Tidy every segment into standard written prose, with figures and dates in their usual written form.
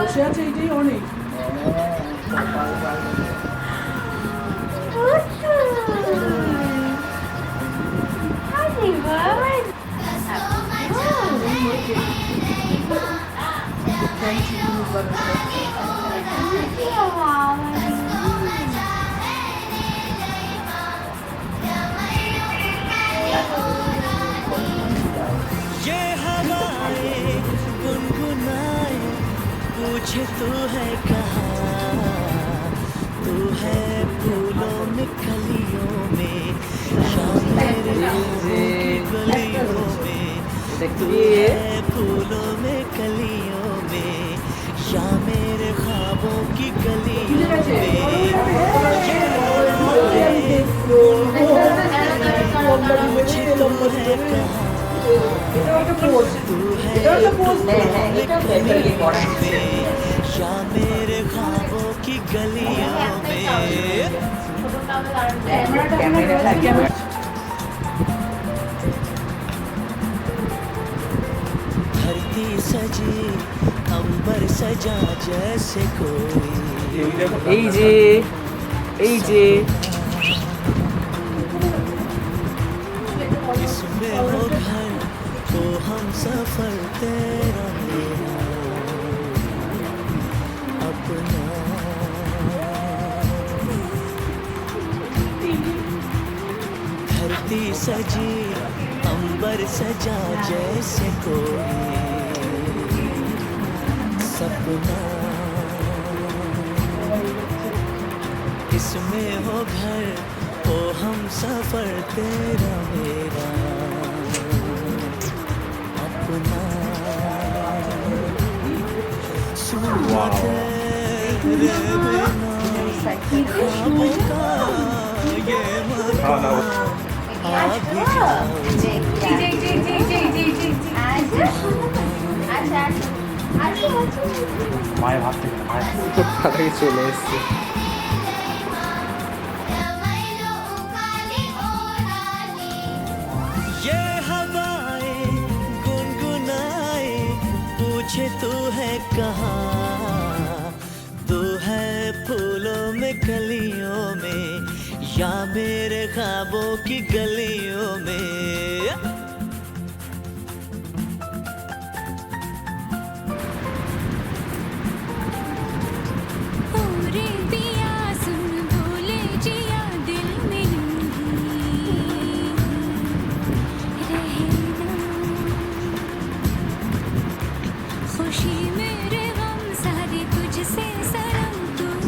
বসে আছে এইটাই অনেক। ये हवाएं गुनगुनाए पूछे तू है कहाँ, तू है फूलों में कलियों में या मेरे गलियों में, तू है फूलों में कलियों में या मेरे ख्वाबों की गलियों में। मुझे तू है कहाँ, या मेरे ख्वाबों की गलियों में। धरती सजी अंबर सजा जैसे कोई, इसमें हो घर तो हम सफर तेरा मेरा अपना। धरती सजी अंबर सजा जैसे कोई सपना, इसमें हो घर तो हम सफर तेरा मेरा अपना। सुना तेरे बिना ख्वाबों का ये मकान आ भी जाओ। মায়ের ভাত থেকে মায়ের চলে এসছে। ये हवाएं गुनगुनाए पूछे तू है कहाँ, तू है फूलों में कलियों में या मेरे ख्वाबों की गलियों में। ये हवाएं गुनगुनाए पूछे तू है कहाँ,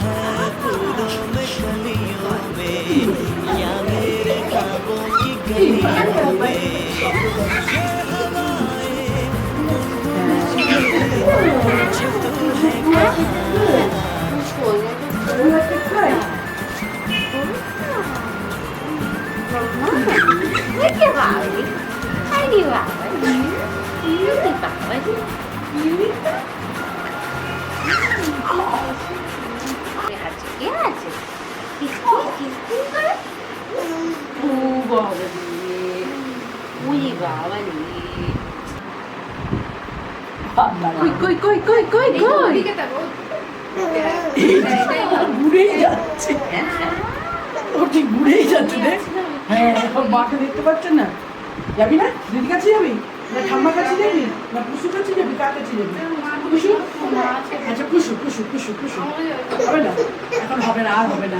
तू है फूलों में कलियों में या मेरे ख्वाबों की गलियों में। ये हवाएं गुनगुनाए पूछे तू है कहाँ। Di Baba, di Baba, কি আছে স্কুল করে ও বাবা রে ওই বাবা রে কই কই কই কই কই দিকে তাকো ঘুরেই যাচ্ছে, ও ঠিক ঘুরেই যাচ্ছে রে। হ্যাঁ, এখন মাকে দেখতে পাচ্ছেন না। যাবি না? দিদির কাছে যাবি না ঠাম্মার কাছে যাবি না পুষুর কাছে যাবি? কার কাছে যাবি? পুষু? আচ্ছা পুষু পুষু পুষু পুষু হবে না, এখন হবে না, আর হবে না।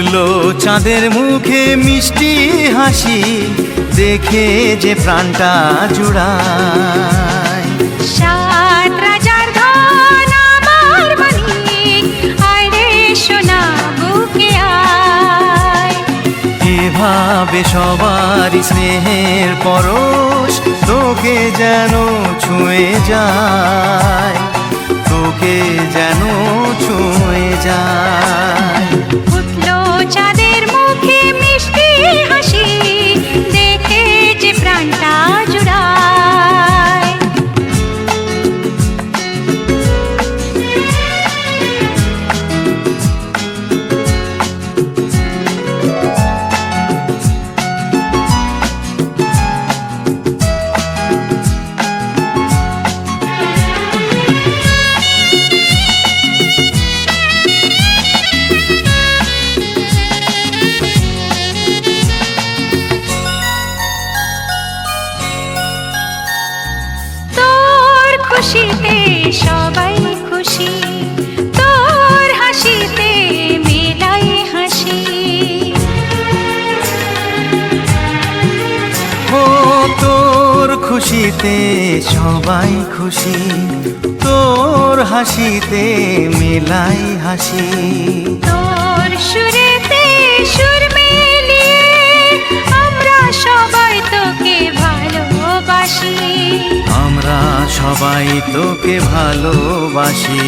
ফুটলো চাঁদের মুখে মিষ্টি হাসি, দেখে যে প্রাণটা জুড়ায়। সাত রাজার ধন আমার মানিক, আয় রে সোনা বুকে আয়। এভাবে সবারই স্নেহের পরশ তোকে যেন ছুঁয়ে যায়, তোকে যেন ছুঁয়ে যায়। ফুটলো চাঁদের মুখে মিষ্টি হাসি, দেখে যে প্রাণটা জুড়ায়। তোর খুশিতে সবাই খুশি, তোর হাসিতে মেলাই হাসি। ও তোর খুশিতে সবাই খুশি, তোর হাসিতে মেলাই হাসি। তোর সুরেতে সুর মিলিয়ে আমরা সবাই তোকে ভালোবাসি। আমরা সবাই তোকে ভালোবাসি।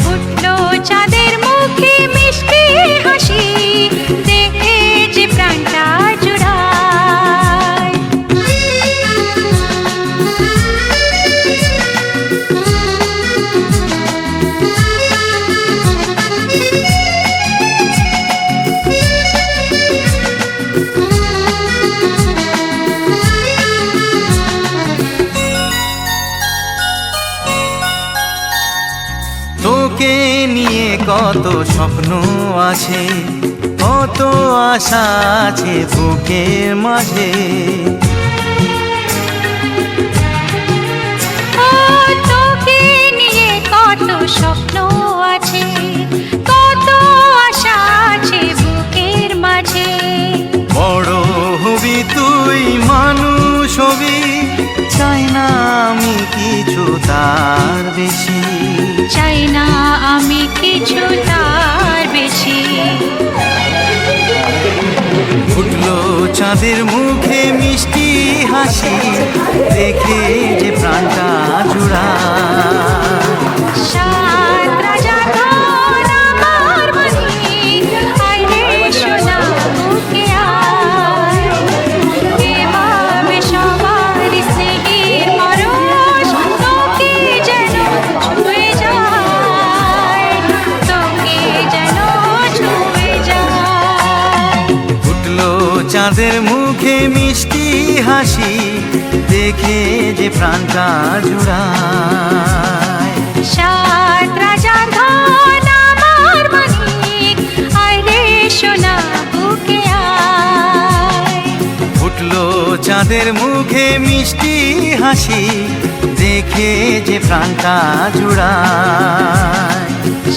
ফুটলো চাঁদের মুখে মিষ্টি হাসি, দেখে যে প্রাণটা জুড়ায়। তোকে নিয়ে কত স্বপ্ন আছে, কত আশা আছে বুকের মাঝে। ও তোকে নিয়ে কত স্বপ্ন আছে, কত আশা আছে বুকের মাঝে। বড় হবি তুই মানুষ হবি, চাই না আমি কিছু তার বেশি। চাই না আমি কিছু তার বেশি। ফুটলো চাঁদের মুখে মিষ্টি হাসি, দেখে যে প্রাণটা জুড়ায়। সাত রাজার ধন আমার মানিক, আয় রে সোনা বুকে আয়। এভাবে সবার স্নেহের পরশ তোকে যেন ছুঁয়ে যায়, তোকে যেন ছুঁয়ে যায়। ফুটলো চাঁদের মুখে মিষ্টি হাসি, দেখে যে প্রাণটা জুড়ায়। সাত রাজার ধন আমার মানিক, আয় রে সোনা বুকে আয়। ফুটলো চাঁদের মুখে মিষ্টি হাসি, দেখে যে প্রাণটা জুড়ায়।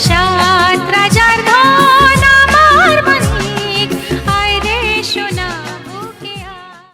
সাত রাজার ধন আমার মানিক, আয় রে সোনা বুকে আয়।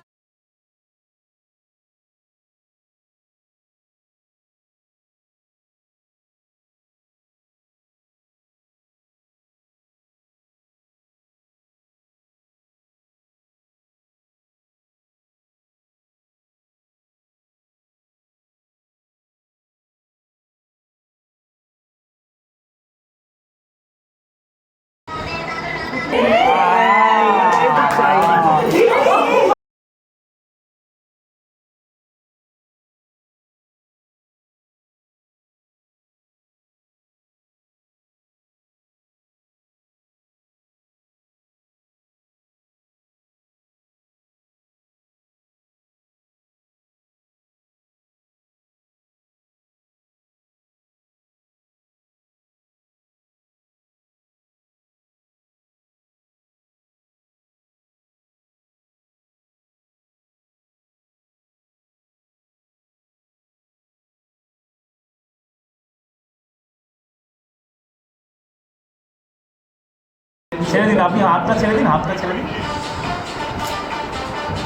ছেড়ে দিন, আপনি হাতটা ছেড়ে দিন, হাতটা ছেড়ে দিন।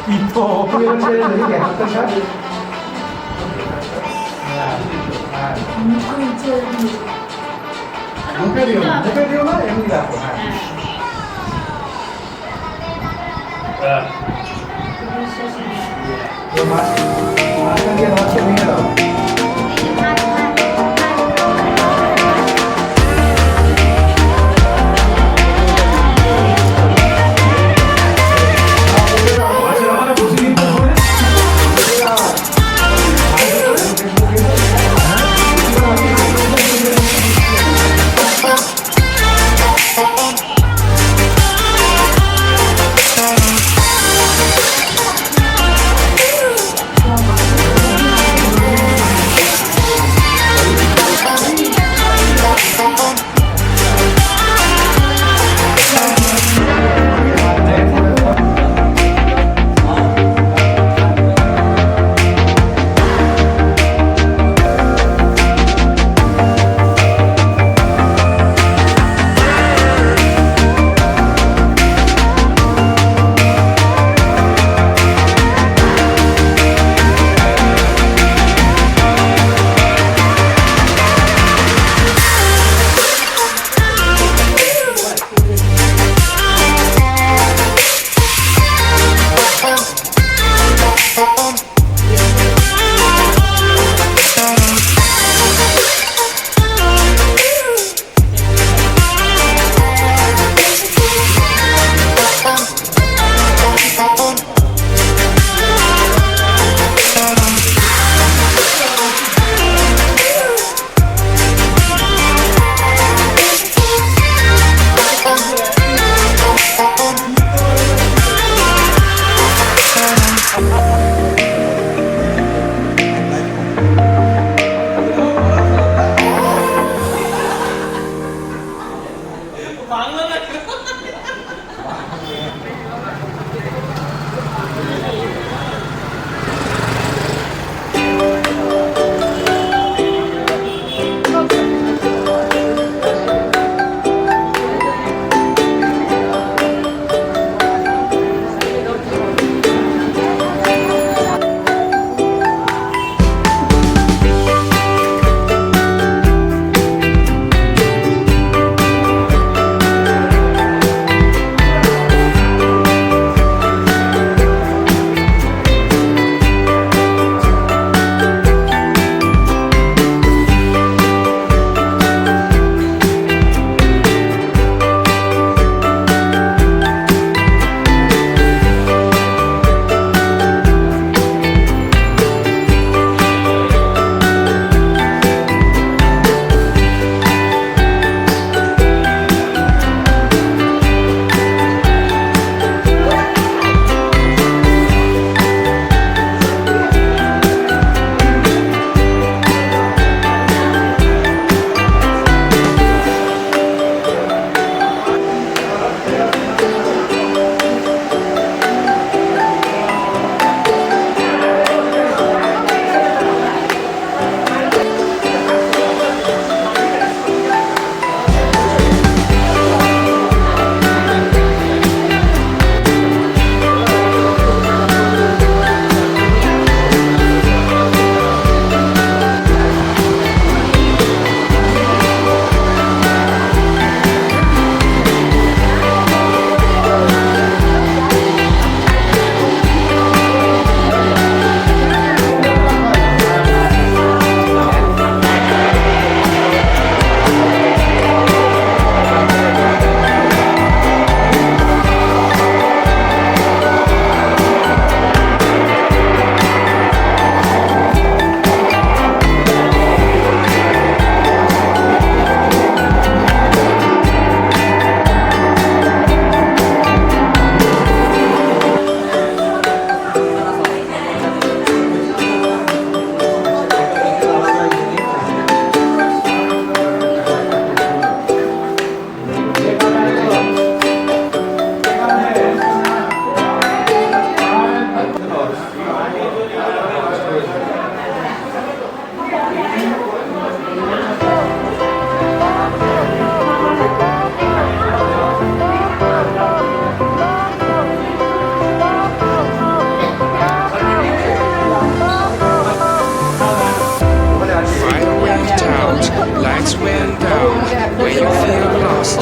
কি তো হাতটা ছাড়। মুখে দিও না, মুখে দিও না, এমনি রাখো। হ্যাঁ মাঝখান দিয়ে মাছটা ভেঙে দাও।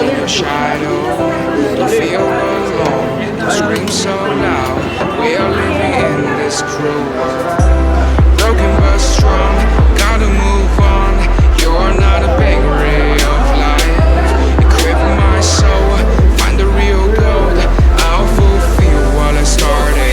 in your shadow. Don't feel alone, don't scream so loud. We are living in this cruel world. Broken but strong, gotta move on. You're not a bakery of life. Equip my soul, find the real gold. I'll fulfill what I started.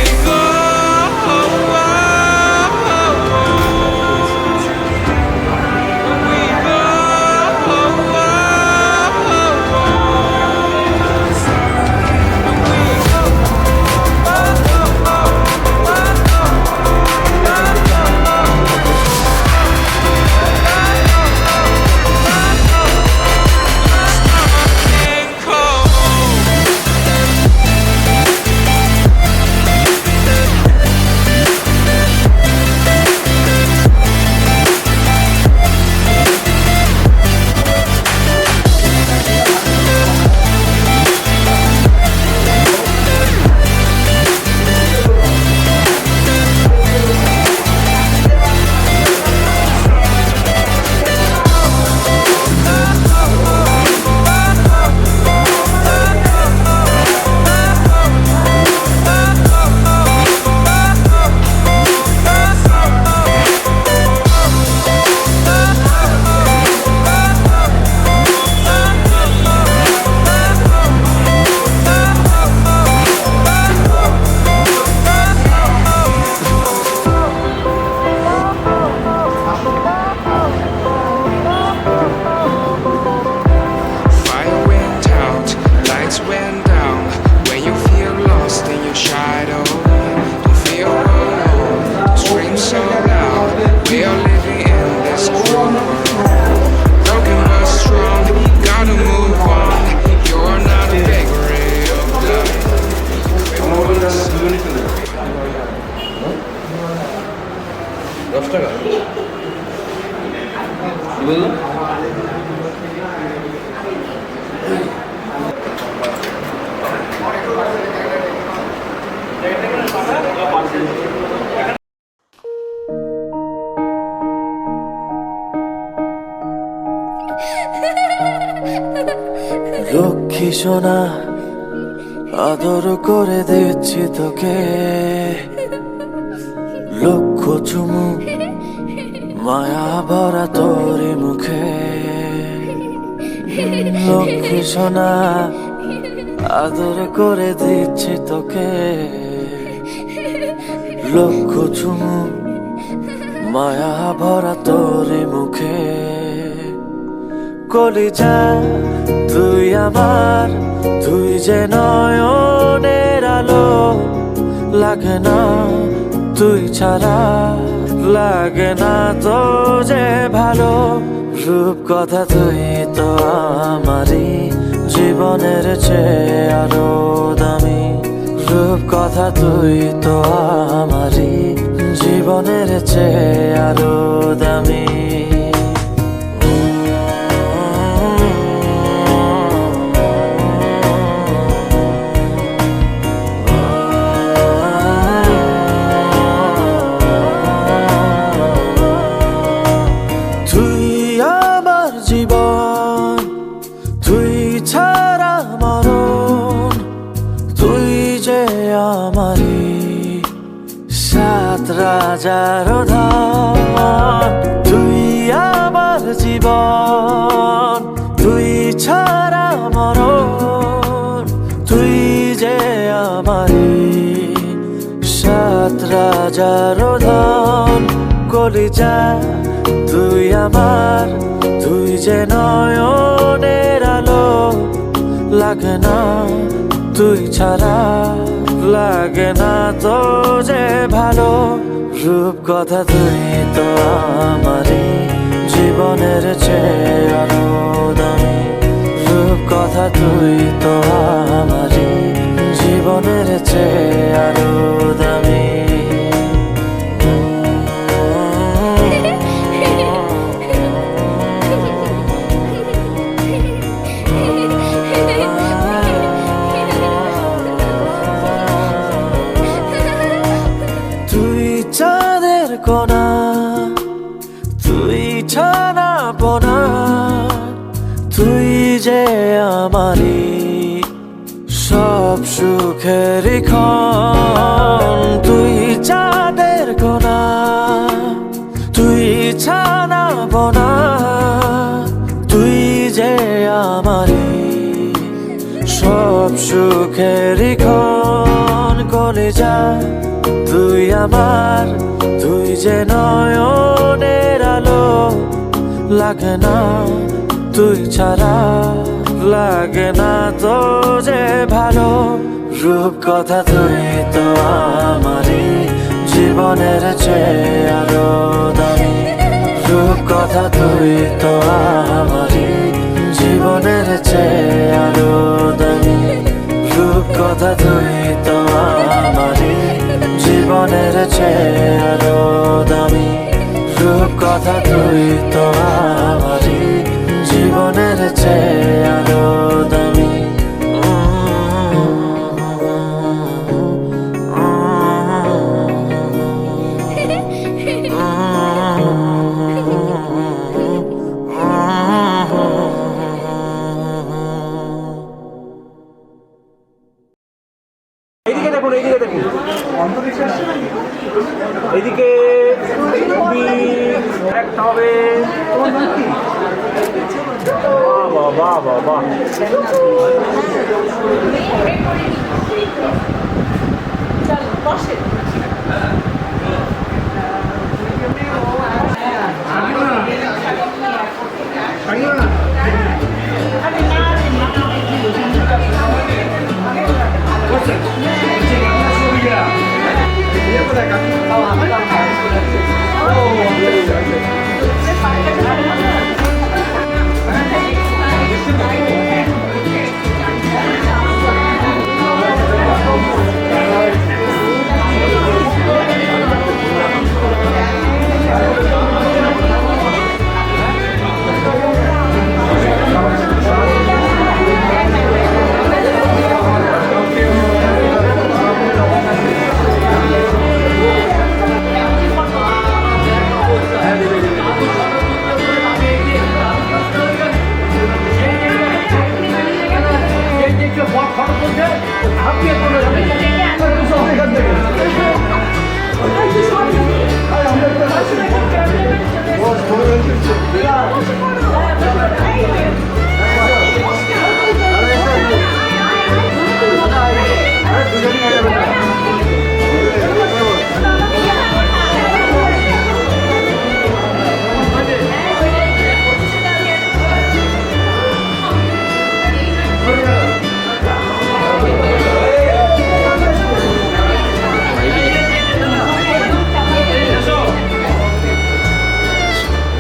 Lakshmi সোনা আদর করে দিচ্ছি তোকে, লক্ষ চুমু মায়া ভরা তোর মুখে। লক্ষ্মী সোনা আদর করে দিচ্ছি তোকে, লক্ষ চুমু মায়া ভরা তোর মুখে। কলিজা তুই আমার, তুই যে নয়নের আলো, লাগে না তুই ছাড়া, লাগে না তো যে ভালো। রূপ কথা তুই তো আমারই জীবনের চেয়ে আরো দামি। রূপ কথা তুই তো আমারই জীবনের চেয়ে আরো দামি। রাজার ধন তুই আমার জীবন, তুই ছাড়া মরণ, তুই যে আমারি সাত রাজার ধন। কলিজা তুই আমার, তুই যে নয়নের আলো, লাগে না তুই ছাড়া, লাগে না তো যে ভালো। রূপ কথা তুই তো আমারই জীবনের চেয়ে আরো দামি। রূপ কথা তুই তো আমারই জীবনের চেয়ে আরো দামি। কোনা তুই ছানা পোনা, তুই যে আমারই সব সুখেরই ক্ষণ, তুই চাঁদের কোনা, তুই ছানা বনা, তুই যে আমারই সব সুখেরই ক্ষণ। কলিজা তুই আমার, তুই যে নয়নের আলো, লাগে না তুই ছাড়া, লাগে না তো যে ভালো। রূপ কথা তুই তো আমারই জীবনের চেয়ে আরো দামি, রূপ কথা তুই তো আমারই জীবনের চেয়ে আরো দামি, রূপ কথা তুই তো আমারই জীবনের চেয়ে আরো দামি, রূপ কথা তুই তো আমারই জীবনের চেয়ে আরো দামি। এইদিকে দেখুন, এইদিকে দেখুন, এইদিকে একটা হবে। বাহ বাহ বাহ,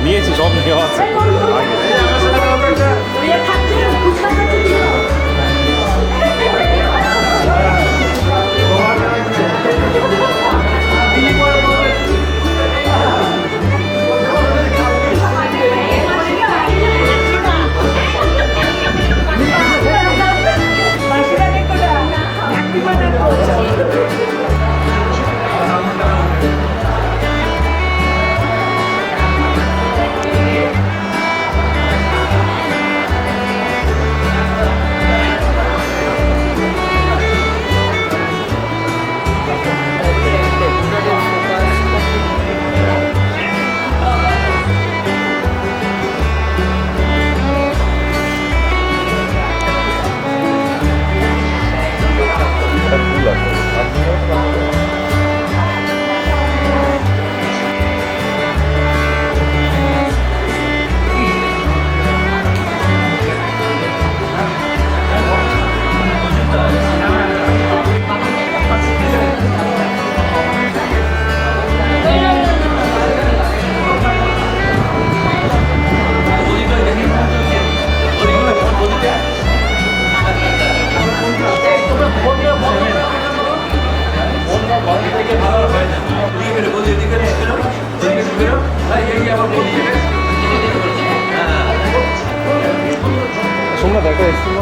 নিয়েছি, সব নেওয়া আছে সোমনাথ একটা এসেছিল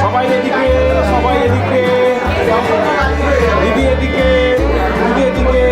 সবাই এদিকে, সবাই এদিকে, দিদি এদিকে, দিদি এদিকে।